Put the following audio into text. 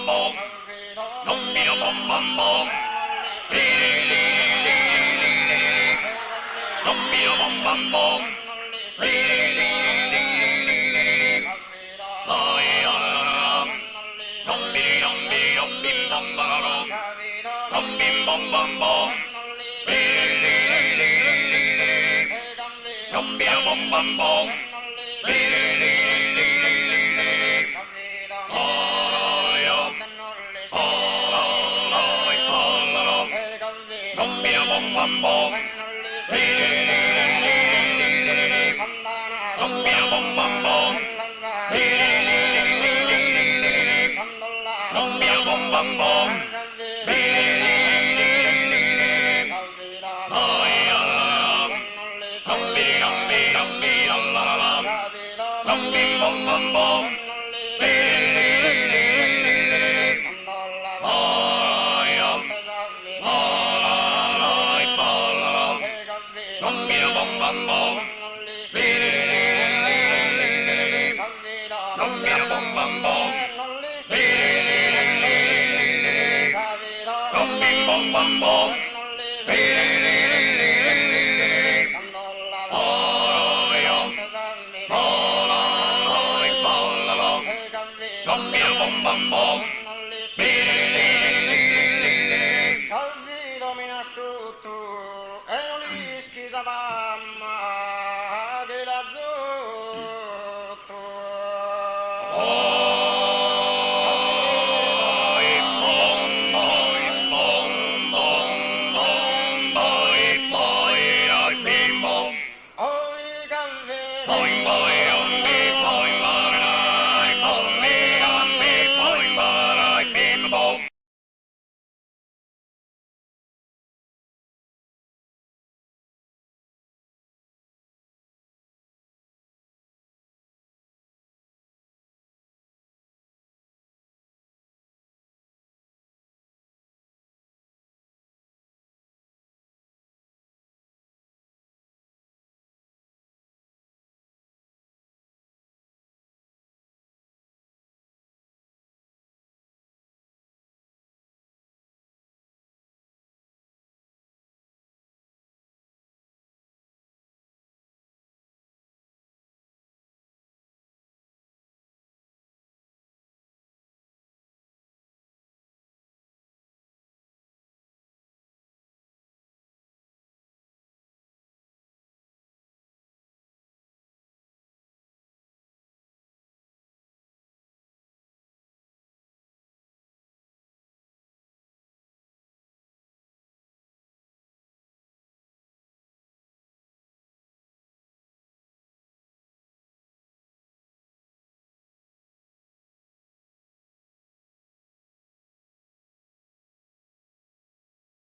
봄봄봄봄 덤비려 봄봄봄 리리리리리리리 덤비려 봄봄봄 리리리리리리리 너희야 덤비리 덤비리 덤빔봄바라로 덤빔봄봄봄 리리리리리리리 덤비려 봄봄봄 리리리리리리리 어여 어라라이 어라라 덤비려 봄봄봄 리리리리리리리 덤비려 봄봄봄 리리리리리리리 덤비려 봄봄봄 리리리리리리리 너희야 덤비리 덤비리 덤비리 랄라라라 덤빔봄봄봄 리리리리리리리 어여 어라라이 어라라 덤비려 봄봄봄 리리리리리리리 덤비려 봄봄봄 리리리리리리리 덤빔봄봄봄 리리리리리리리 어여 어라라이 어라라 덤비려 봄봄봄